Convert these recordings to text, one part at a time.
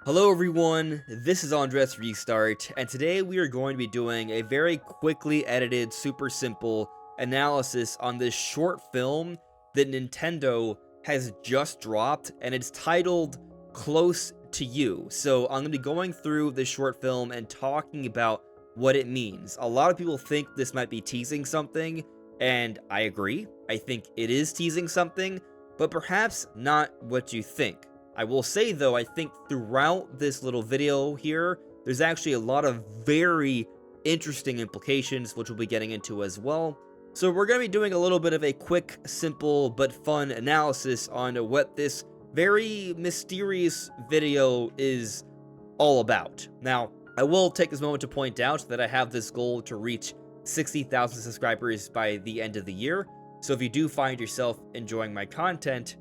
Hello everyone, this is AndresRestart, and today we are going to be doing a very quickly edited, super simple analysis on this short film that Nintendo has just dropped, and it's titled Close to You. So I'm going to be going through this short film and talking about what it means. A lot of people think this might be teasing something, and I agree. I think it is teasing something, but perhaps not what you think. I will say, though, I think throughout this little video here, there's actually a lot of very interesting implications, which we'll be getting into as well. So we're going to be doing a little bit of a quick, simple, but fun analysis on what this very mysterious video is all about. Now, I will take this moment to point out that I have this goal to reach 60,000 subscribers by the end of the year. So if you do find yourself enjoying my content,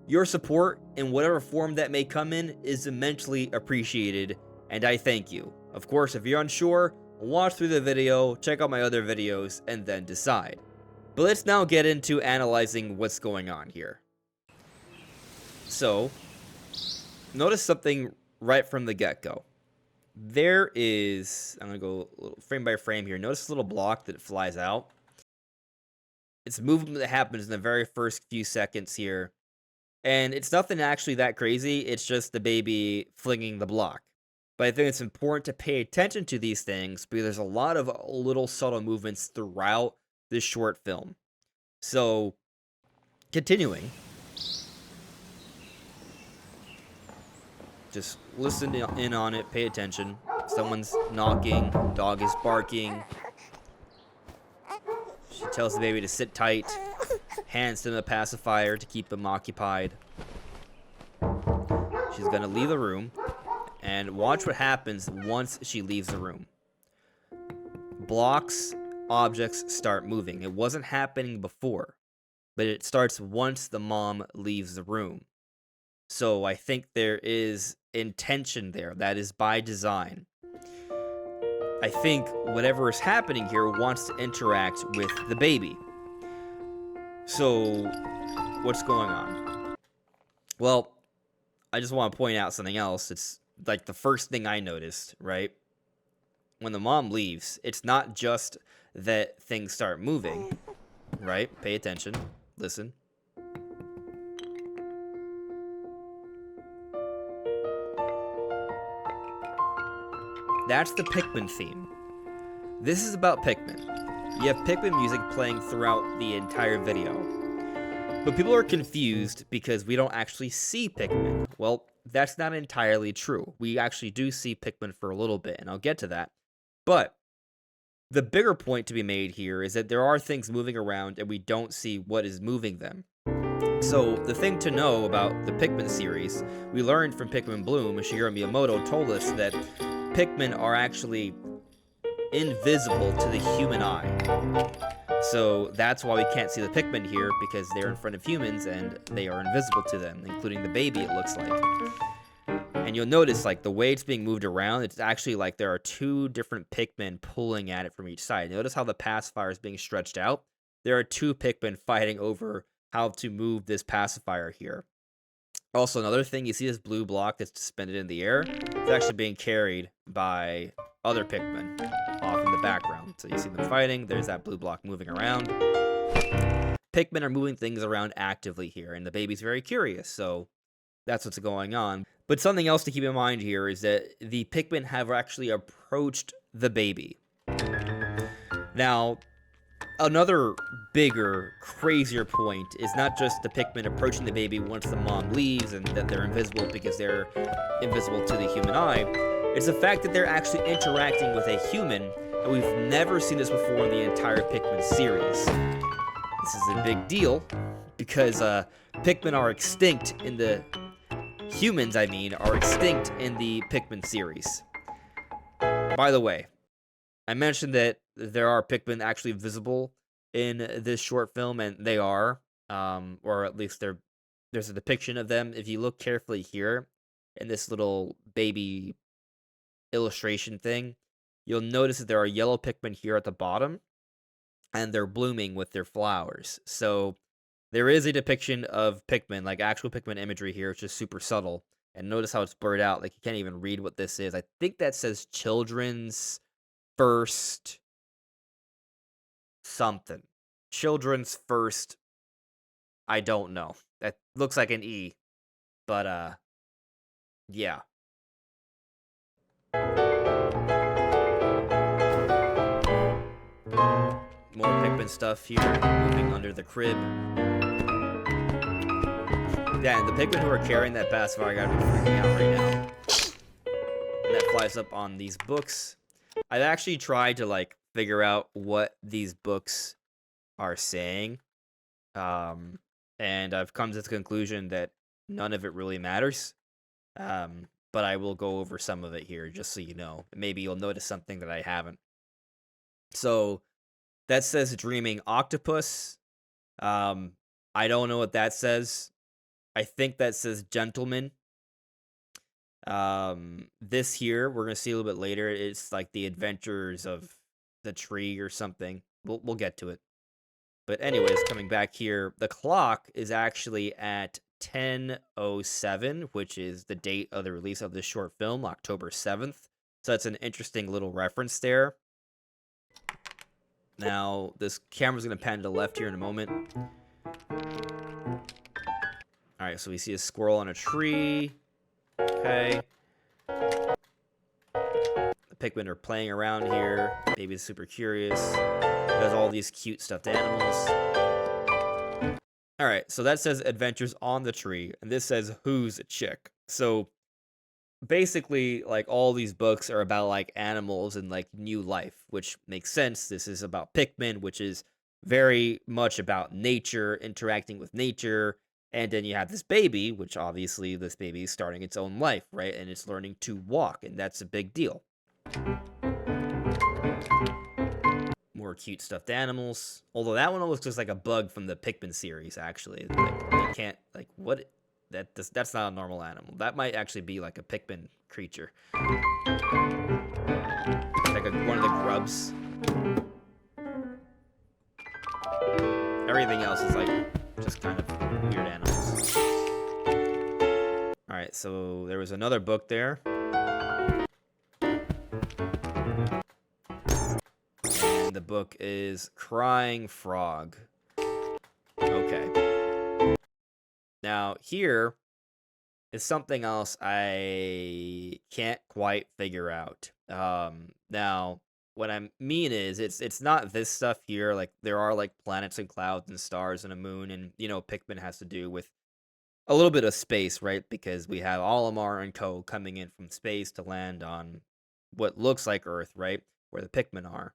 your support, in whatever form that may come in, is immensely appreciated, and I thank you. Of course, if you're unsure, watch through the video, check out my other videos, and then decide. But let's now get into analyzing what's going on here. So, notice something right from the get-go. There is, I'm going to go a little frame by frame here. Notice this little block that flies out. It's a movement that happens in the very first few seconds here. And it's nothing actually that crazy, it's just the baby flinging the block. But I think it's important to pay attention to these things because there's a lot of little subtle movements throughout this short film. So, continuing. Just listen in on it, pay attention. Someone's knocking, dog is barking. She tells the baby to sit tight. Hands him a pacifier to keep him occupied. She's gonna leave the room, and watch what happens once she leaves the room. Blocks, objects start moving. It wasn't happening before, but it starts once the mom leaves the room. So I think there is intention there. That is by design. I think whatever is happening here wants to interact with the baby. So, what's going on? Well, I just want to point out something else. It's like the first thing I noticed, right? When the mom leaves, it's not just that things start moving, right? Pay attention. Listen. That's the Pikmin theme. This is about Pikmin. You have Pikmin music playing throughout the entire video. But people are confused because we don't actually see Pikmin. Well, that's not entirely true. We actually do see Pikmin for a little bit, and I'll get to that. But the bigger point to be made here is that there are things moving around and we don't see what is moving them. So the thing to know about the Pikmin series, we learned from Pikmin Bloom, Shigeru Miyamoto told us that Pikmin are actually invisible to the human eye. So that's why we can't see the Pikmin here, because they're in front of humans and they are invisible to them, including the baby, it looks like. And you'll notice, like, the way it's being moved around, it's actually like there are two different Pikmin pulling at it from each side. Notice how the pacifier is being stretched out? There are two Pikmin fighting over how to move this pacifier here. Also, another thing, you see this blue block that's suspended in the air? It's actually being carried by other Pikmin off in the background. So you see them fighting, there's that blue block moving around. Pikmin are moving things around actively here, and the baby's very curious, so that's what's going on. But something else to keep in mind here is that the Pikmin have actually approached the baby. Now, another bigger, crazier point is not just the Pikmin approaching the baby once the mom leaves and that they're invisible because they're invisible to the human eye. It's the fact that they're actually interacting with a human, and we've never seen this before in the entire Pikmin series. This is a big deal because Pikmin are extinct in the... Humans, I mean, are extinct in the Pikmin series. By the way, I mentioned that there are Pikmin actually visible in this short film, and they are, or at least there's a depiction of them. If you look carefully here in this little baby illustration thing, you'll notice that there are yellow Pikmin here at the bottom, and they're blooming with their flowers. So there is a depiction of Pikmin, like actual Pikmin imagery here, which is super subtle. And notice how it's blurred out. Like, you can't even read what this is. I think that says children's first something. Children's first, I don't know. That looks like an E. But, yeah. More Pikmin stuff here. Moving under the crib. Yeah, and the Pikmin who are carrying that Pacifier gotta be freaking out right now. And that flies up on these books. I've actually tried to, like, figure out what these books are saying. And I've come to the conclusion that none of it really matters. But I will go over some of it here just so you know. Maybe you'll notice something that I haven't. So that says dreaming octopus. I don't know what that says. I think that says gentleman. This here, we're gonna see a little bit later. It's like the adventures of the tree or something. We'll get to it. But anyways, coming back here, the clock is actually at 10:07, which is the date of the release of this short film, October 7th. So that's an interesting little reference there. Now, this camera's going to pan to the left here in a moment. Alright, so we see a squirrel on a tree. Okay. The Pikmin are playing around here. Baby's super curious. There's all these cute stuffed animals. Alright, so that says adventures on the tree, and this says who's a chick. So basically, like, all these books are about, like, animals and, like, new life, which makes sense. This is about Pikmin, which is very much about nature, interacting with nature. And then you have this baby, which obviously this baby is starting its own life, right? And it's learning to walk, and that's a big deal. More cute stuffed animals. Although that one almost looks like a bug from the Pikmin series, actually. Like, you can't, like, what? That's not a normal animal. That might actually be like a Pikmin creature. Like one of the grubs. Everything else is like just kind of weird animals. Alright, so there was another book there. And the book is Crying Frog. Okay. Now, here is something else I can't quite figure out. Now, what I mean is, it's not this stuff here. Like, there are, like, planets and clouds and stars and a moon, and, you know, Pikmin has to do with a little bit of space, right? Because we have Olimar and co. coming in from space to land on what looks like Earth, right? Where the Pikmin are.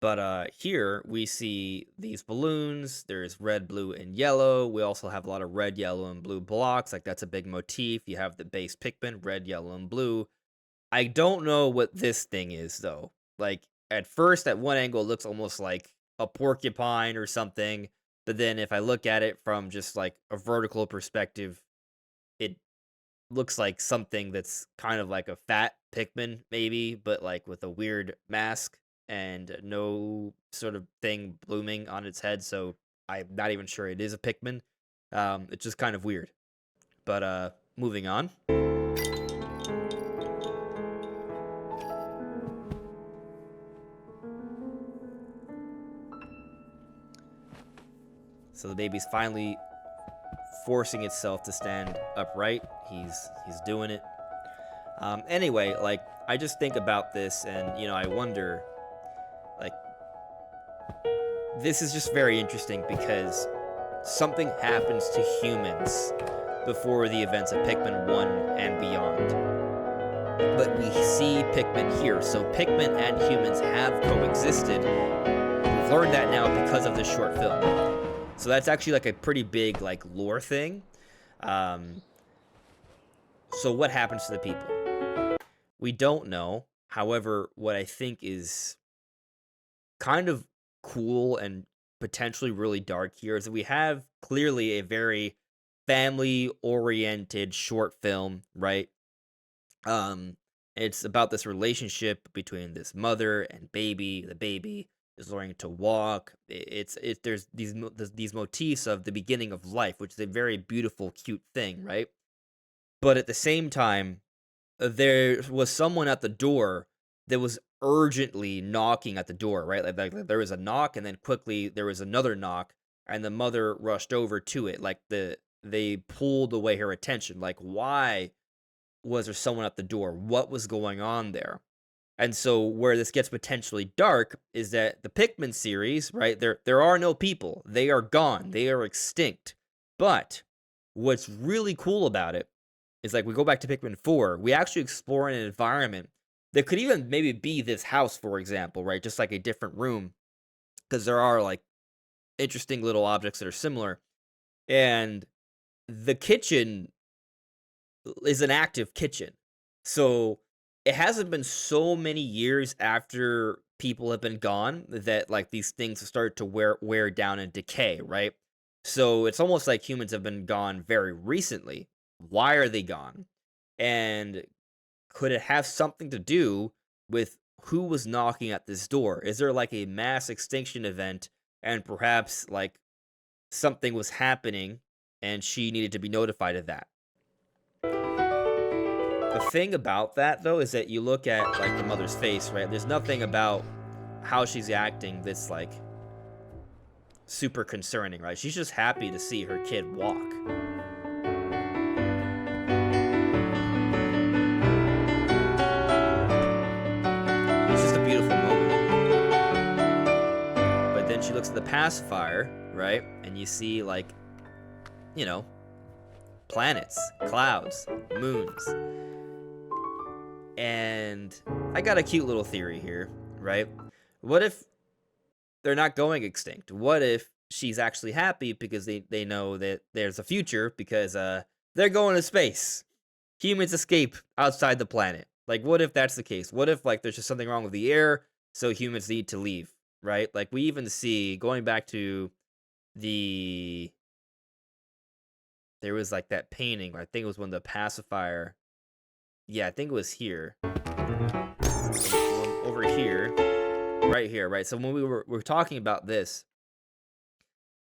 But here we see these balloons. There's red, blue, and yellow. We also have a lot of red, yellow, and blue blocks. Like, that's a big motif. You have the base Pikmin, red, yellow, and blue. I don't know what this thing is, though. Like, at first, at one angle, it looks almost like a porcupine or something. But then if I look at it from just, like, a vertical perspective, it looks like something that's kind of like a fat Pikmin, maybe, but, like, with a weird mask and no sort of thing blooming on its head, so I'm not even sure it is a Pikmin. It's just kind of weird. But, moving on. So the baby's finally forcing itself to stand upright. He's doing it. Anyway, like, I just think about this and, you know, I wonder, like, this is just very interesting because something happens to humans before the events of Pikmin 1 and beyond. But we see Pikmin here, so Pikmin and humans have coexisted. We've learned that now because of this short film. So that's actually like a pretty big, like, lore thing. So what happens to the people? We don't know. However, what I think is kind of cool and potentially really dark here is that we have clearly a very family-oriented short film, right? It's about this relationship between this mother and baby. The baby is learning to walk. There's these motifs of the beginning of life, which is a very beautiful, cute thing, right? But at the same time, there was someone at the door that was urgently knocking at the door, right? Like there was a knock, and then quickly there was another knock, and the mother rushed over to it. Like they pulled away her attention. Like, why was there someone at the door? What was going on there? And so where this gets potentially dark is that the Pikmin series, right? There are no people. They are gone. They are extinct. But what's really cool about it is, like, we go back to Pikmin 4, we actually explore an environment that could even maybe be this house, for example, right? Just like a different room, because there are like interesting little objects that are similar. And the kitchen is an active kitchen. So it hasn't been so many years after people have been gone that like these things have started to wear down and decay, right? So it's almost like humans have been gone very recently. Why are they gone? And could it have something to do with who was knocking at this door? Is there like a mass extinction event and perhaps like something was happening and she needed to be notified of that? The thing about that, though, is that you look at, like, the mother's face, right? There's nothing about how she's acting that's, like, super concerning, right? She's just happy to see her kid walk. It's just a beautiful moment. But then she looks at the pacifier, right? And you see, like, you know, planets, clouds, moons. And I got a cute little theory here, right? What if they're not going extinct? What if she's actually happy because they know that there's a future because they're going to space? Humans escape outside the planet. Like, what if that's the case? What if, like, there's just something wrong with the air, so humans need to leave, right? Like, we even see, going back to the... There was, like, that painting, I think it was when the pacifier... Yeah, I think it was here. Over here. Right here, right? So when we were talking about this,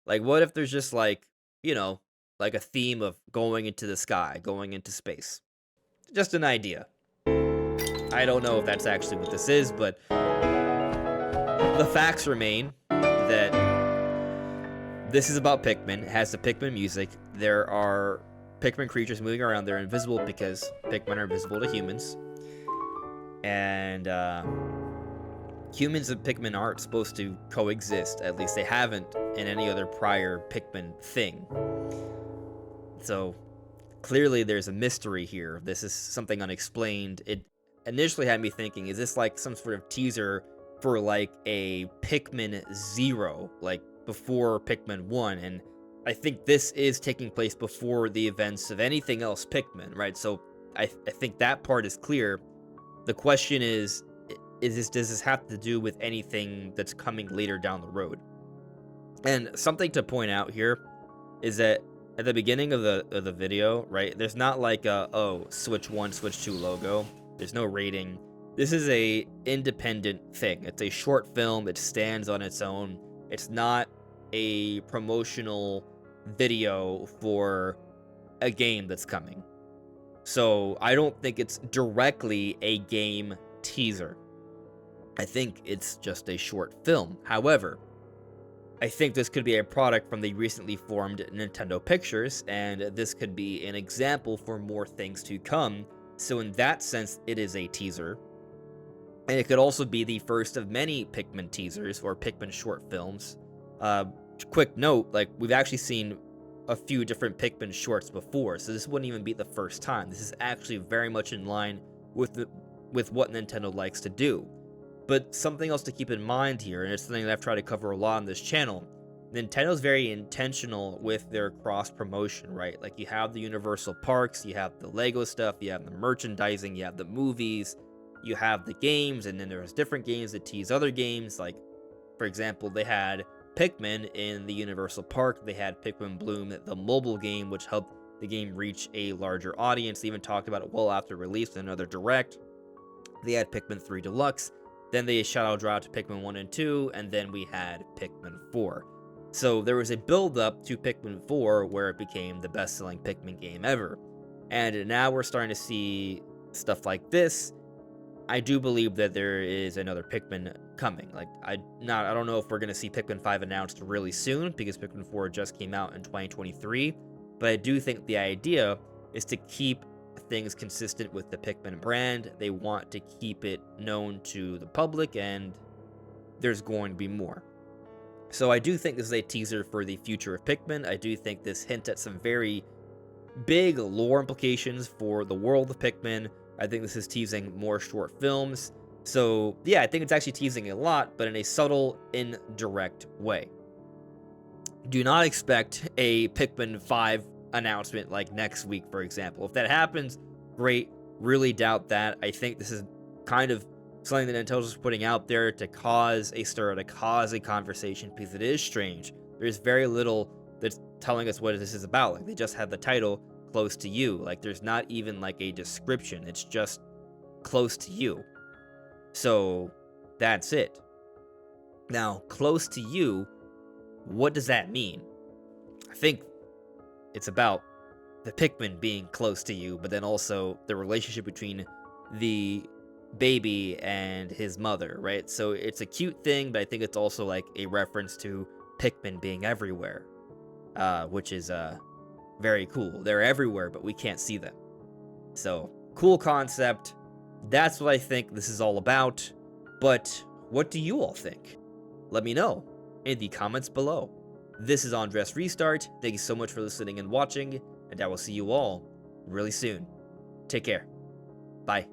like, what if there's just, like, you know, like a theme of going into the sky, going into space? Just an idea. I don't know if that's actually what this is, but the facts remain that this is about Pikmin. It has the Pikmin music. There are Pikmin creatures moving around. They're invisible because Pikmin are invisible to humans. And humans and Pikmin aren't supposed to coexist. At least they haven't in any other prior Pikmin thing. So clearly there's a mystery here. This is something unexplained. It initially had me thinking, is this like some sort of teaser for like a Pikmin 0, like before Pikmin 1? And I think this is taking place before the events of anything else Pikmin, right? So I think that part is clear. The question is does this have to do with anything that's coming later down the road? And something to point out here is that at the beginning of the video, right, there's not like a, oh, Switch 1, Switch 2 logo. There's no rating. This is a independent thing. It's a short film. It stands on its own. It's not a promotional video for a game that's coming. So I don't think it's directly a game teaser. I think it's just a short film. However, I think this could be a product from the recently formed Nintendo Pictures, and this could be an example for more things to come. So in that sense, it is a teaser. And it could also be the first of many Pikmin teasers or Pikmin short films. Quick note, like, we've actually seen a few different Pikmin shorts before, so this wouldn't even be the first time. This is actually very much in line with what Nintendo likes to do. But something else to keep in mind here, and it's something that I've tried to cover a lot on this channel, Nintendo's very intentional with their cross-promotion, right? Like, you have the Universal Parks, you have the Lego stuff, you have the merchandising, you have the movies, you have the games, and then there's different games that tease other games. Like, for example, they had Pikmin in the Universal Park. They had Pikmin Bloom, the mobile game, which helped the game reach a larger audience. They even talked about it well after release in another direct. They had Pikmin 3 Deluxe. Then they shadow dropped Pikmin 1 and 2, and then we had Pikmin 4. So there was a build-up to Pikmin 4 where it became the best-selling Pikmin game ever. And now we're starting to see stuff like this. I do believe that there is another Pikmin coming. Like, I don't know if we're gonna see Pikmin 5 announced really soon, because Pikmin 4 just came out in 2023. But I do think the idea is to keep things consistent with the Pikmin brand. They want to keep it known to the public, and there's going to be more. So I do think this is a teaser for the future of Pikmin. I do think this hints at some very big lore implications for the world of Pikmin. I think this is teasing more short films. So yeah, I think it's actually teasing a lot, but in a subtle, indirect way. Do not expect a Pikmin 5 announcement like next week, for example. If that happens, great. Really doubt that. I think this is kind of something that Nintendo's is putting out there to cause a stir, to cause a conversation, because it is strange. There's very little that's telling us what this is about. Like, they just have the title, Close to You. Like, there's not even like a description. It's just Close to You. So that's it. Now, Close to You, what does that mean? I think it's about the Pikmin being close to you, but then also the relationship between the baby and his mother, right? So it's a cute thing, but I think it's also like a reference to Pikmin being everywhere, which is very cool. They're everywhere, but we can't see them. So, cool concept. That's what I think this is all about. But what do you all think? Let me know in the comments below. This is AndresRestart. Thank you so much for listening and watching, and I will see you all really soon. Take care. Bye.